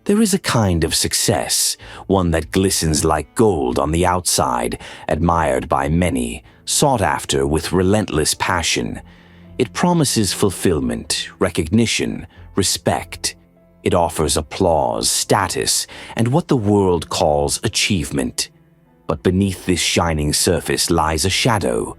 There is a kind of success, one that glistens like gold on the outside, admired by many, sought after with relentless passion. It promises fulfillment, recognition, respect. It offers applause, status, and what the world calls achievement. But beneath this shining surface lies a shadow,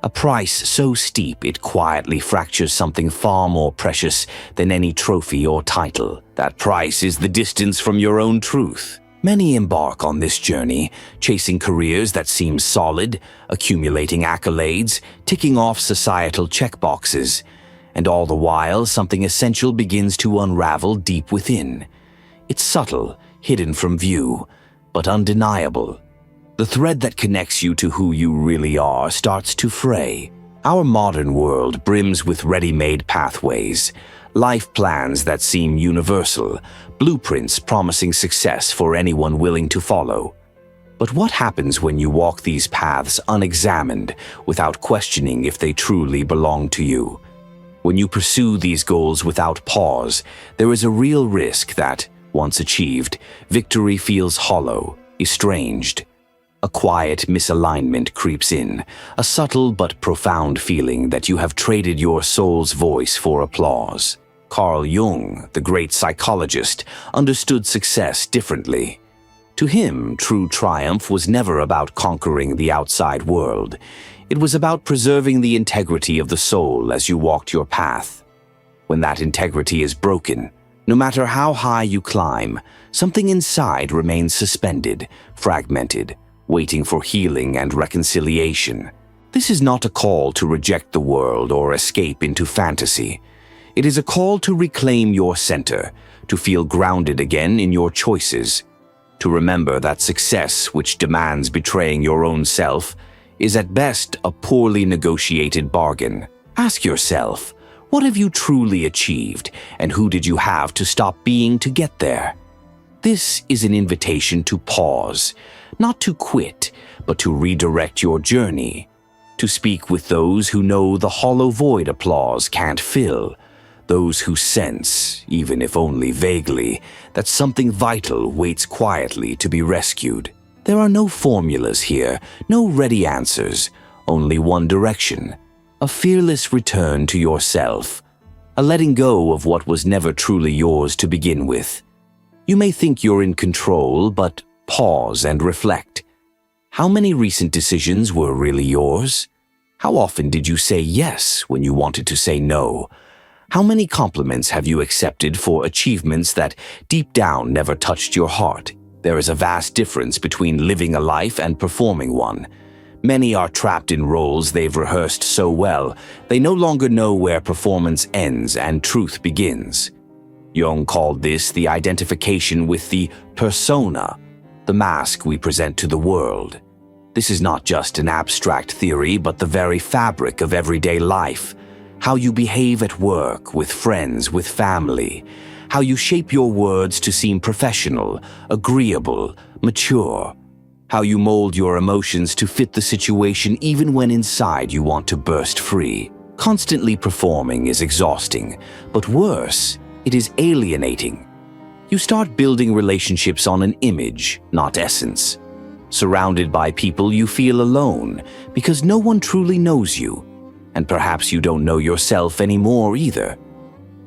a price so steep it quietly fractures something far more precious than any trophy or title. That price is the distance from your own truth. Many embark on this journey, chasing careers that seem solid, accumulating accolades, ticking off societal checkboxes, and all the while something essential begins to unravel deep within. It's subtle, hidden from view, but undeniable. The thread that connects you to who you really are starts to fray. Our modern world brims with ready-made pathways, life plans that seem universal, blueprints promising success for anyone willing to follow. But what happens when you walk these paths unexamined, without questioning if they truly belong to you? When you pursue these goals without pause, there is a real risk that, once achieved, victory feels hollow, estranged. A quiet misalignment creeps in, a subtle but profound feeling that you have traded your soul's voice for applause. Carl Jung, the great psychologist, understood success differently. To him, true triumph was never about conquering the outside world. It was about preserving the integrity of the soul as you walked your path. When that integrity is broken, no matter how high you climb, something inside remains suspended, fragmented, waiting for healing and reconciliation. This is not a call to reject the world or escape into fantasy. It is a call to reclaim your center, to feel grounded again in your choices, to remember that success, which demands betraying your own self, is at best a poorly negotiated bargain. Ask yourself, what have you truly achieved, and who did you have to stop being to get there? This is an invitation to pause, not to quit, but to redirect your journey, to speak with those who know the hollow void applause can't fill, those who sense, even if only vaguely, that something vital waits quietly to be rescued. There are no formulas here, no ready answers, only one direction, a fearless return to yourself, a letting go of what was never truly yours to begin with. You may think you're in control, but pause and reflect. How many recent decisions were really yours? How often did you say yes when you wanted to say no? How many compliments have you accepted for achievements that deep down never touched your heart? There is a vast difference between living a life and performing one. Many are trapped in roles they've rehearsed so well, they no longer know where performance ends and truth begins. Jung called this the identification with the persona, the mask we present to the world. This is not just an abstract theory, but the very fabric of everyday life. How you behave at work, with friends, with family. How you shape your words to seem professional, agreeable, mature. How you mold your emotions to fit the situation even when inside you want to burst free. Constantly performing is exhausting, but worse, it is alienating. You start building relationships on an image, not essence. Surrounded by people, you feel alone because no one truly knows you, and perhaps you don't know yourself anymore either.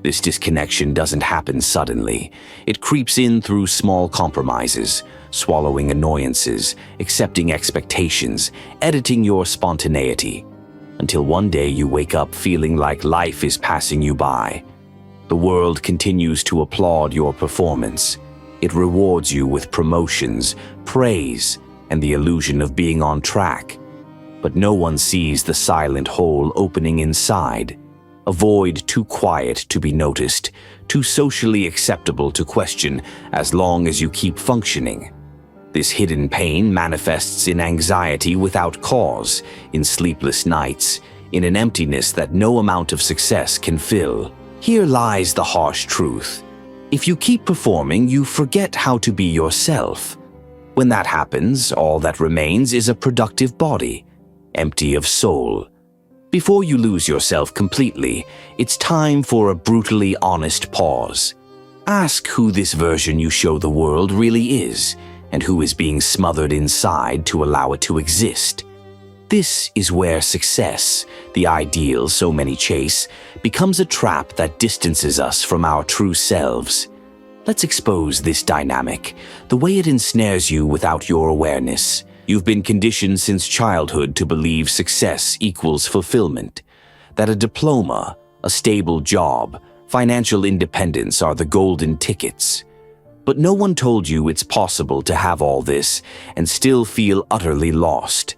This disconnection doesn't happen suddenly. It creeps in through small compromises, swallowing annoyances, accepting expectations, editing your spontaneity, until one day you wake up feeling like life is passing you by. The world continues to applaud your performance. It rewards you with promotions, praise, and the illusion of being on track. But no one sees the silent hole opening inside, a void too quiet to be noticed, too socially acceptable to question as long as you keep functioning. This hidden pain manifests in anxiety without cause, in sleepless nights, in an emptiness that no amount of success can fill. Here lies the harsh truth. If you keep performing, you forget how to be yourself. When that happens, all that remains is a productive body, empty of soul. Before you lose yourself completely, it's time for a brutally honest pause. Ask who this version you show the world really is, and who is being smothered inside to allow it to exist. This is where success, the ideal so many chase, becomes a trap that distances us from our true selves. Let's expose this dynamic, the way it ensnares you without your awareness. You've been conditioned since childhood to believe success equals fulfillment, that a diploma, a stable job, financial independence are the golden tickets. But no one told you it's possible to have all this and still feel utterly lost.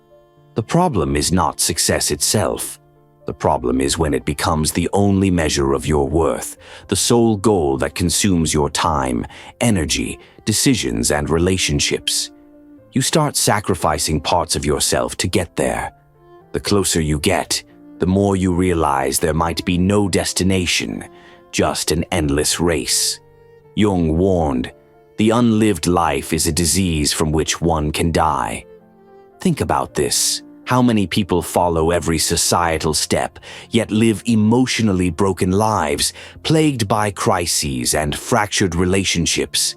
The problem is not success itself. The problem is when it becomes the only measure of your worth, the sole goal that consumes your time, energy, decisions, and relationships. You start sacrificing parts of yourself to get there. The closer you get, the more you realize there might be no destination, just an endless race. Jung warned, "The unlived life is a disease from which one can die." Think about this. How many people follow every societal step, yet live emotionally broken lives, plagued by crises and fractured relationships?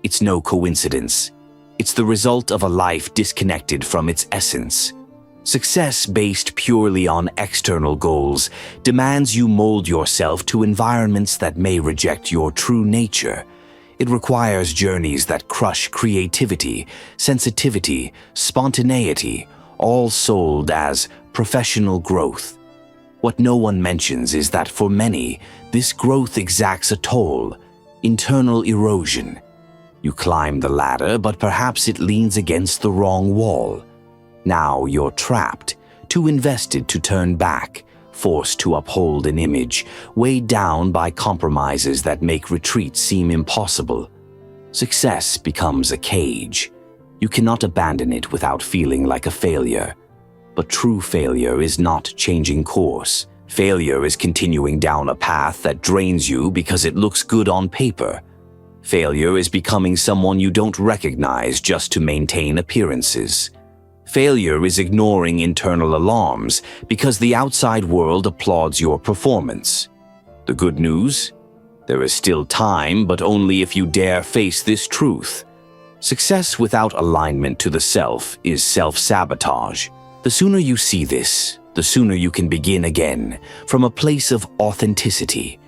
It's no coincidence. It's the result of a life disconnected from its essence. Success based purely on external goals demands you mold yourself to environments that may reject your true nature. It requires journeys that crush creativity, sensitivity, spontaneity, all sold as professional growth. What no one mentions is that for many, this growth exacts a toll, internal erosion. You climb the ladder, but perhaps it leans against the wrong wall. Now you're trapped, too invested to turn back, forced to uphold an image, weighed down by compromises that make retreat seem impossible. Success becomes a cage. You cannot abandon it without feeling like a failure. But true failure is not changing course. Failure is continuing down a path that drains you because it looks good on paper. Failure is becoming someone you don't recognize just to maintain appearances. Failure is ignoring internal alarms because the outside world applauds your performance. The good news? There is still time, but only if you dare face this truth. Success without alignment to the self is self-sabotage. The sooner you see this, the sooner you can begin again, from a place of authenticity.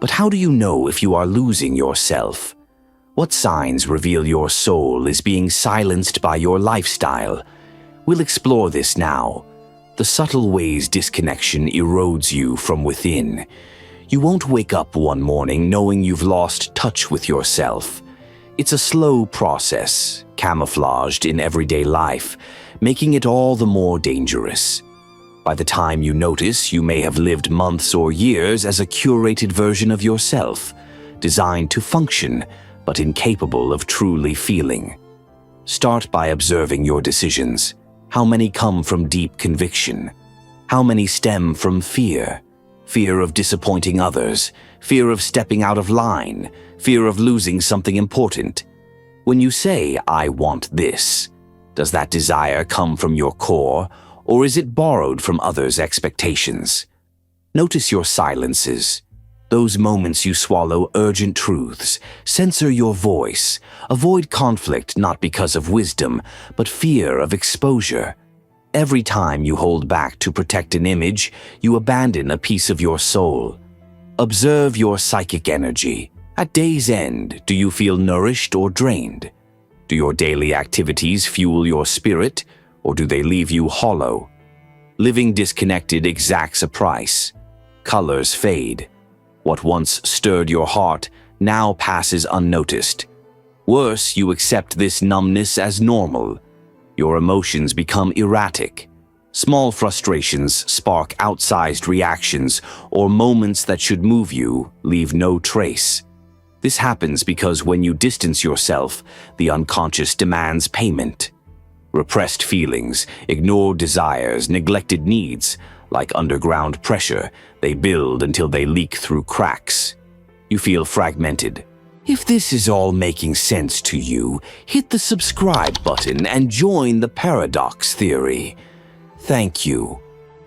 But how do you know if you are losing yourself? What signs reveal your soul is being silenced by your lifestyle? We'll explore this now. The subtle ways disconnection erodes you from within. You won't wake up one morning knowing you've lost touch with yourself. It's a slow process, camouflaged in everyday life, making it all the more dangerous. By the time you notice, you may have lived months or years as a curated version of yourself, designed to function, but incapable of truly feeling. Start by observing your decisions. How many come from deep conviction? How many stem from fear? Fear of disappointing others, fear of stepping out of line, fear of losing something important. When you say, "I want this," does that desire come from your core, or is it borrowed from others' expectations? Notice your silences. Those moments you swallow urgent truths, censor your voice, avoid conflict not because of wisdom, but fear of exposure. Every time you hold back to protect an image, you abandon a piece of your soul. Observe your psychic energy. At day's end, do you feel nourished or drained? Do your daily activities fuel your spirit, or do they leave you hollow? Living disconnected exacts a price. Colors fade. What once stirred your heart now passes unnoticed. Worse, you accept this numbness as normal. Your emotions become erratic. Small frustrations spark outsized reactions, or moments that should move you leave no trace. This happens because when you distance yourself, the unconscious demands payment. Repressed feelings, ignored desires, neglected needs, like underground pressure, they build until they leak through cracks. You feel fragmented. If this is all making sense to you, hit the subscribe button and join the paradox theory. Thank you.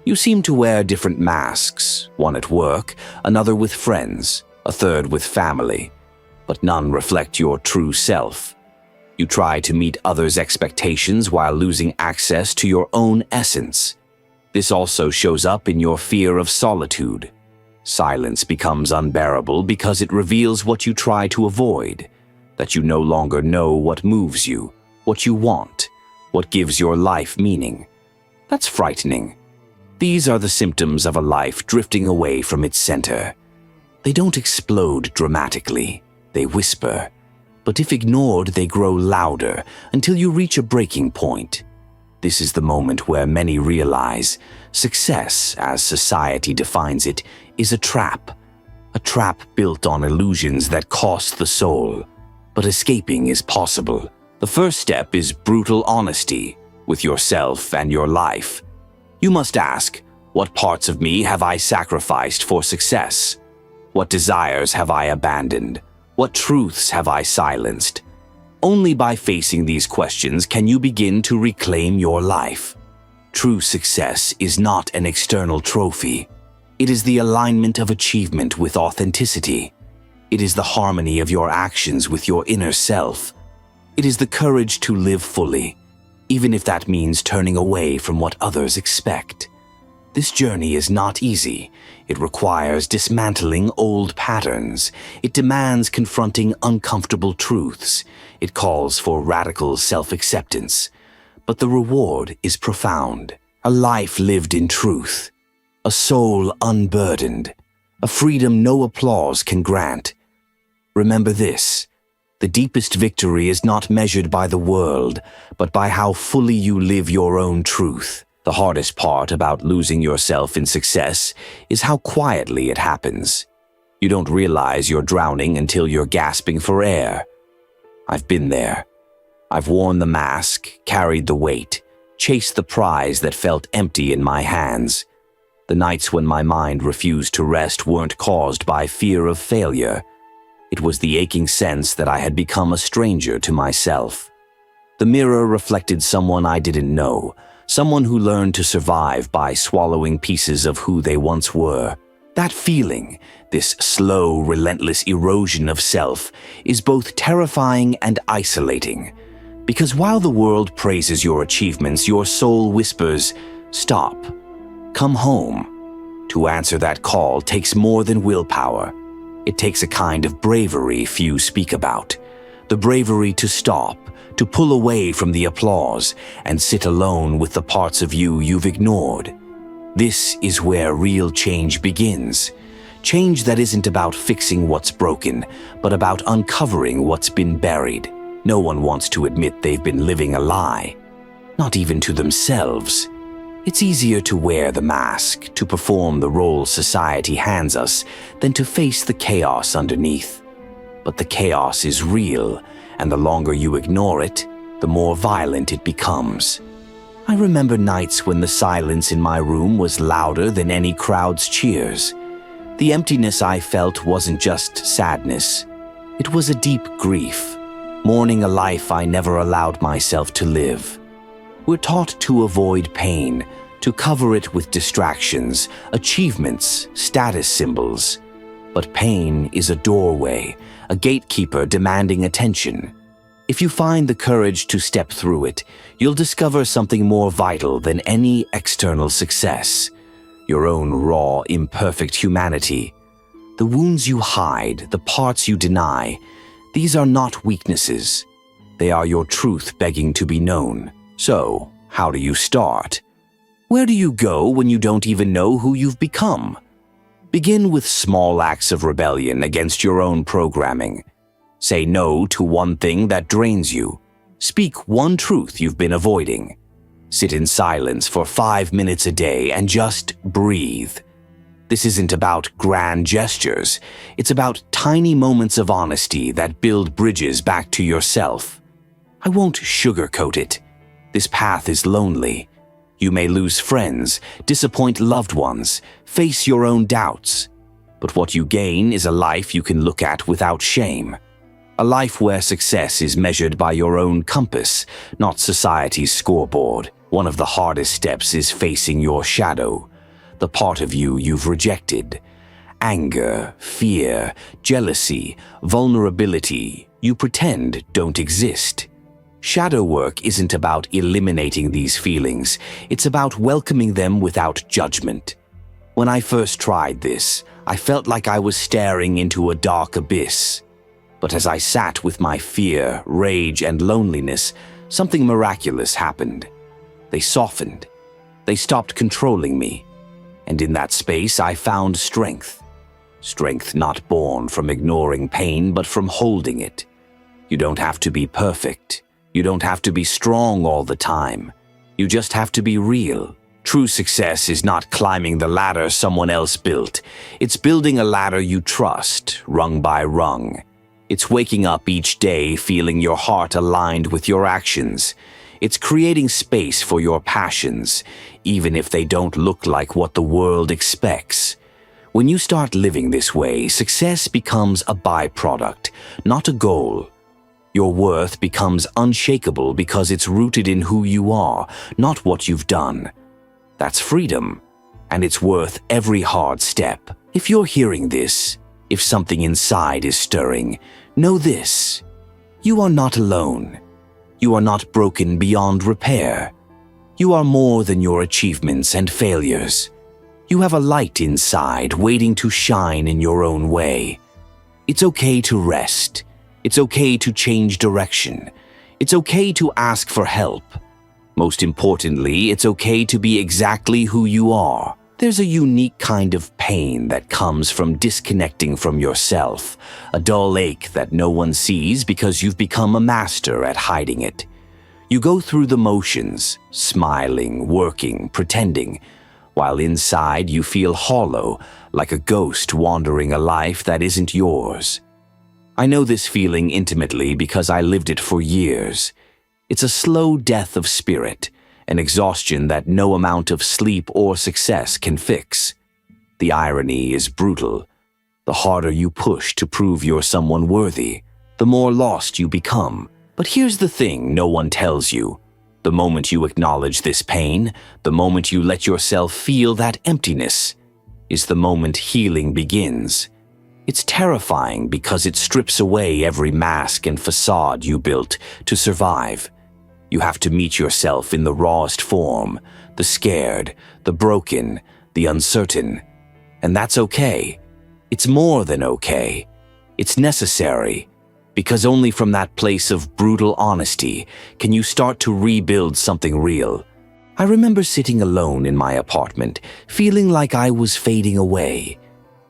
You seem to wear different masks, one at work, another with friends, a third with family. but none reflect your true self. You try to meet others' expectations while losing access to your own essence. This also shows up in your fear of solitude. Silence becomes unbearable because it reveals what you try to avoid, that you no longer know what moves you, what you want, what gives your life meaning. That's frightening. These are the symptoms of a life drifting away from its center. They don't explode dramatically, they whisper. But if ignored, they grow louder until you reach a breaking point. This is the moment where many realize success, as society defines it, is a trap built on illusions that cost the soul. But escaping is possible. The first step is brutal honesty with yourself and your life. You must ask, what parts of me have I sacrificed for success? What desires have I abandoned? What truths have I silenced? Only by facing these questions can you begin to reclaim your life. True success is not an external trophy. It is the alignment of achievement with authenticity. It is the harmony of your actions with your inner self. It is the courage to live fully, even if that means turning away from what others expect. This journey is not easy. It requires dismantling old patterns. It demands confronting uncomfortable truths. It calls for radical self-acceptance. But the reward is profound. A life lived in truth. A soul unburdened. A freedom no applause can grant. Remember this. The deepest victory is not measured by the world, but by how fully you live your own truth. The hardest part about losing yourself in success is how quietly it happens. You don't realize you're drowning until you're gasping for air. I've been there. I've worn the mask, carried the weight, chased the prize that felt empty in my hands. The nights when my mind refused to rest weren't caused by fear of failure. It was the aching sense that I had become a stranger to myself. The mirror reflected someone I didn't know, someone who learned to survive by swallowing pieces of who they once were. That feeling, this slow, relentless erosion of self, is both terrifying and isolating. Because while the world praises your achievements, your soul whispers, "Stop. Come home." To answer that call takes more than willpower. It takes a kind of bravery few speak about. The bravery to stop, to pull away from the applause, and sit alone with the parts of you you've ignored. This is where real change begins. Change that isn't about fixing what's broken, but about uncovering what's been buried. No one wants to admit they've been living a lie. Not even to themselves. It's easier to wear the mask, to perform the role society hands us, than to face the chaos underneath. But the chaos is real, and the longer you ignore it, the more violent it becomes. I remember nights when the silence in my room was louder than any crowd's cheers. The emptiness I felt wasn't just sadness. It was a deep grief, mourning a life I never allowed myself to live. We're taught to avoid pain, to cover it with distractions, achievements, status symbols. But pain is a doorway, a gatekeeper demanding attention. If you find the courage to step through it, you'll discover something more vital than any external success. Your own raw, imperfect humanity. The wounds you hide, the parts you deny, these are not weaknesses. They are your truth begging to be known. So, how do you start? Where do you go when you don't even know who you've become? Begin with small acts of rebellion against your own programming. Say no to one thing that drains you. Speak one truth you've been avoiding. Sit in silence for 5 minutes a day and just breathe. This isn't about grand gestures. It's about tiny moments of honesty that build bridges back to yourself. I won't sugarcoat it. This path is lonely. You may lose friends, disappoint loved ones, face your own doubts. But what you gain is a life you can look at without shame. A life where success is measured by your own compass, not society's scoreboard. One of the hardest steps is facing your shadow, the part of you you've rejected. Anger, fear, jealousy, vulnerability you pretend don't exist. Shadow work isn't about eliminating these feelings, it's about welcoming them without judgment. When I first tried this, I felt like I was staring into a dark abyss. But as I sat with my fear, rage, and loneliness, something miraculous happened. They softened. They stopped controlling me. And in that space, I found strength. Strength not born from ignoring pain, but from holding it. You don't have to be perfect. You don't have to be strong all the time. You just have to be real. True success is not climbing the ladder someone else built. It's building a ladder you trust, rung by rung. It's waking up each day feeling your heart aligned with your actions. It's creating space for your passions, even if they don't look like what the world expects. When you start living this way, success becomes a byproduct, not a goal. Your worth becomes unshakable because it's rooted in who you are, not what you've done. That's freedom, and it's worth every hard step. If you're hearing this, if something inside is stirring, know this: you are not alone. You are not broken beyond repair. You are more than your achievements and failures. You have a light inside waiting to shine in your own way. It's okay to rest. It's okay to change direction. It's okay to ask for help. Most importantly, it's okay to be exactly who you are. There's a unique kind of pain that comes from disconnecting from yourself, a dull ache that no one sees because you've become a master at hiding it. You go through the motions, smiling, working, pretending, while inside you feel hollow, like a ghost wandering a life that isn't yours. I know this feeling intimately because I lived it for years. It's a slow death of spirit, an exhaustion that no amount of sleep or success can fix. The irony is brutal. The harder you push to prove you're someone worthy, the more lost you become. But here's the thing no one tells you. The moment you acknowledge this pain, the moment you let yourself feel that emptiness, is the moment healing begins. It's terrifying because it strips away every mask and facade you built to survive. You have to meet yourself in the rawest form, the scared, the broken, the uncertain. And that's okay. It's more than okay. It's necessary, because only from that place of brutal honesty can you start to rebuild something real. I remember sitting alone in my apartment, feeling like I was fading away.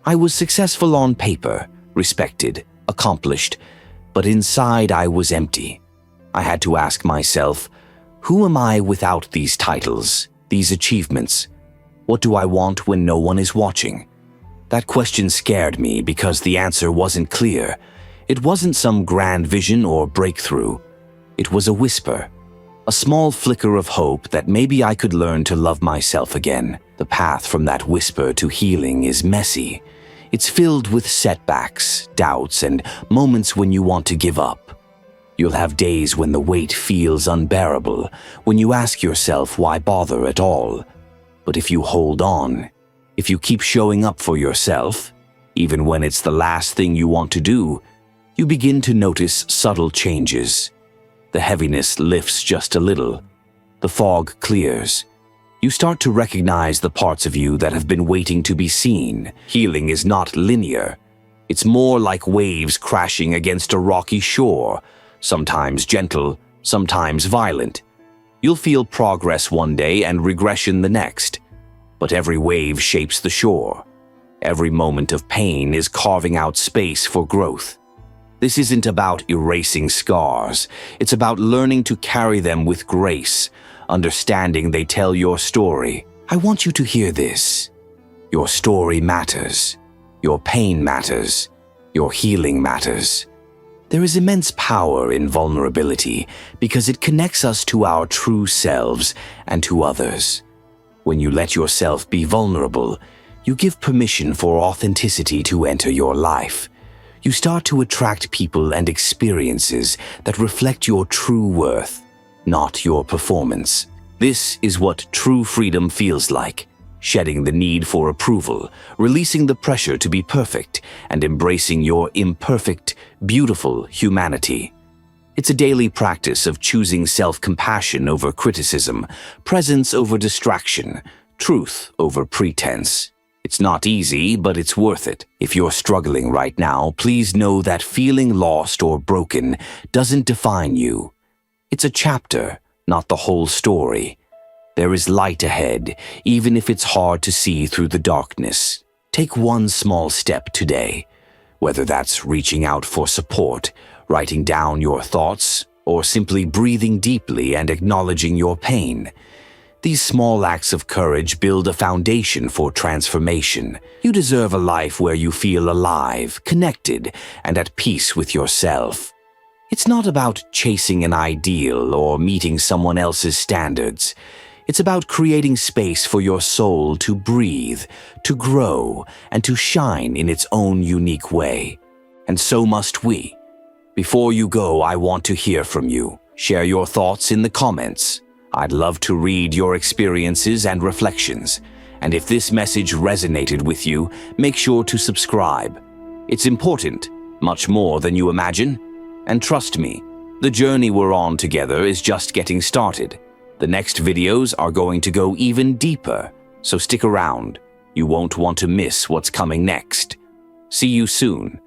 I was successful on paper, respected, accomplished, but inside I was empty. I had to ask myself, who am I without these titles, these achievements? What do I want when no one is watching? That question scared me because the answer wasn't clear. It wasn't some grand vision or breakthrough. It was a whisper, a small flicker of hope that maybe I could learn to love myself again. The path from that whisper to healing is messy. It's filled with setbacks, doubts, and moments when you want to give up. You'll have days when the weight feels unbearable, when you ask yourself why bother at all. But if you hold on, if you keep showing up for yourself, even when it's the last thing you want to do, you begin to notice subtle changes. The heaviness lifts just a little. The fog clears. You start to recognize the parts of you that have been waiting to be seen. Healing is not linear. It's more like waves crashing against a rocky shore, sometimes gentle, sometimes violent. You'll feel progress one day and regression the next, but every wave shapes the shore. Every moment of pain is carving out space for growth. This isn't about erasing scars. It's about learning to carry them with grace, understanding they tell your story. I want you to hear this. Your story matters. Your pain matters. Your healing matters. There is immense power in vulnerability because it connects us to our true selves and to others. When you let yourself be vulnerable, you give permission for authenticity to enter your life. You start to attract people and experiences that reflect your true worth, not your performance. This is what true freedom feels like. shedding the need for approval, releasing the pressure to be perfect, and embracing your imperfect, beautiful humanity. It's a daily practice of choosing self-compassion over criticism, presence over distraction, truth over pretense. It's not easy, but it's worth it. If you're struggling right now, please know that feeling lost or broken doesn't define you. It's a chapter, not the whole story. There is light ahead, even if it's hard to see through the darkness. Take one small step today, whether that's reaching out for support, writing down your thoughts, or simply breathing deeply and acknowledging your pain. These small acts of courage build a foundation for transformation. You deserve a life where you feel alive, connected, and at peace with yourself. It's not about chasing an ideal or meeting someone else's standards. It's about creating space for your soul to breathe, to grow, and to shine in its own unique way. And so must we. Before you go, I want to hear from you. Share your thoughts in the comments. I'd love to read your experiences and reflections. And if this message resonated with you, make sure to subscribe. It's important, much more than you imagine. And trust me, the journey we're on together is just getting started. The next videos are going to go even deeper, so stick around. You won't want to miss what's coming next. See you soon.